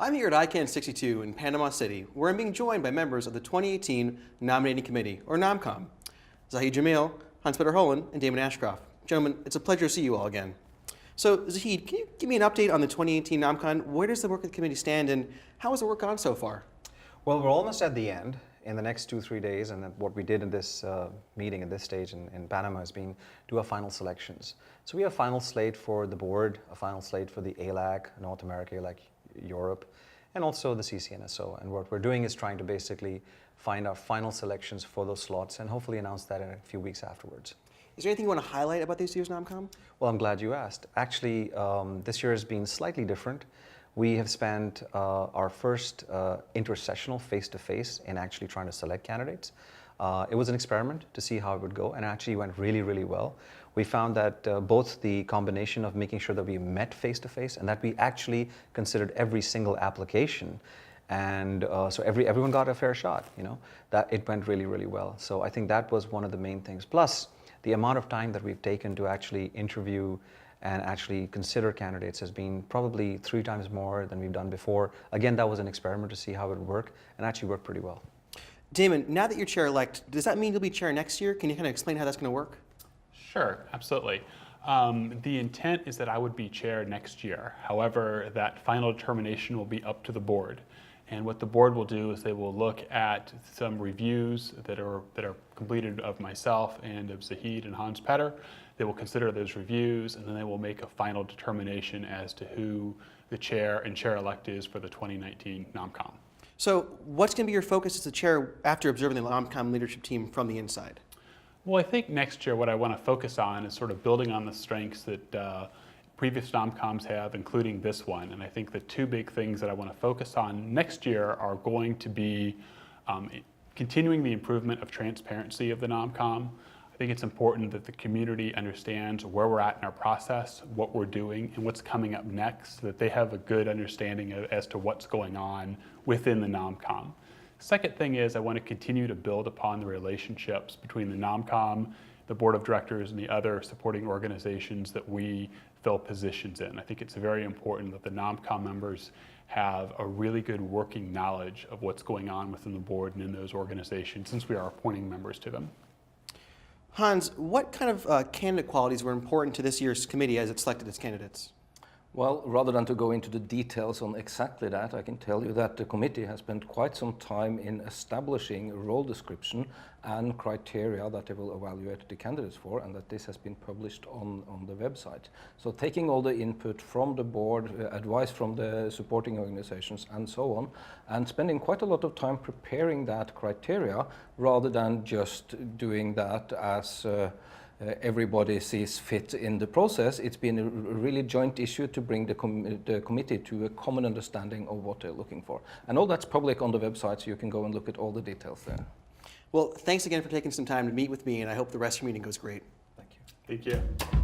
I'm here at ICANN 62 in Panama City, where I'm being joined by members of the 2018 Nominating Committee, or NomCom. Zahid, Jamil, Holen, and Damon, Ashcraft. Gentlemen, it's a pleasure to see you all again. So, Zahid, can you give me an update on the 2018 NomCon? Where does the work of the committee stand, and how has the work gone so far? Well, we're almost at the end. In the next 2-3 days, and what we did in this meeting at this stage in Panama has been do our final selections. So we have a final slate for the board, a final slate for the ALAC, North America, ALAC, Europe, and also the CCNSO. And what we're doing is trying to basically find our final selections for those slots and hopefully announce that in a few weeks afterwards. Is there anything you want to highlight about this year's NomCom? Well, I'm glad you asked. Actually, this year has been slightly different. We have spent our first intersessional face-to-face in actually trying to select candidates. It was an experiment to see how it would go, and it actually went really, really well. We found that both the combination of making sure that we met face-to-face and that we actually considered every single application, and so everyone got a fair shot, that it went really, really well. So I think that was one of the main things. Plus, the amount of time that we've taken to actually interview and actually consider candidates has been probably 3 times more than we've done before. Again, that was an experiment to see how it would work, and actually worked pretty well. Damon, now that you're chair-elect, does that mean you'll be chair next year? Can you kind of explain how that's going to work? Sure, absolutely. The intent is that I would be chair next year. However, that final determination will be up to the board. And what the board will do is they will look at some reviews that are completed of myself and of Zahid and Hans Petter. They will consider those reviews, and then they will make a final determination as to who the chair and chair-elect is for the 2019 NomCom. So what's going to be your focus as the chair after observing the NomCom leadership team from the inside? Well, I think next year what I want to focus on is sort of building on the strengths that previous NomComs have, including this one. And I think the 2 big things that I want to focus on next year are going to be continuing the improvement of transparency of the NomCom. I think it's important that the community understands where we're at in our process, what we're doing, and what's coming up next, so that they have a good understanding as to what's going on within the NomCom. Second thing is I want to continue to build upon the relationships between the NomCom, the board of directors, and the other supporting organizations that we fill positions in. I think it's very important that the NomCom members have a really good working knowledge of what's going on within the board and in those organizations, since we are appointing members to them. Hans, what kind of candidate qualities were important to this year's committee as it selected its candidates? Well, rather than to go into the details on exactly that, I can tell you that the committee has spent quite some time in establishing a role description and criteria that they will evaluate the candidates for, and that this has been published on the website. So taking all the input from the board, advice from the supporting organizations and so on, and spending quite a lot of time preparing that criteria rather than just doing that as everybody sees fit in the process. It's been a really joint issue to bring the committee to a common understanding of what they're looking for. And all that's public on the website, so you can go and look at all the details there. Well, thanks again for taking some time to meet with me, and I hope the rest of your meeting goes great. Thank you. Thank you.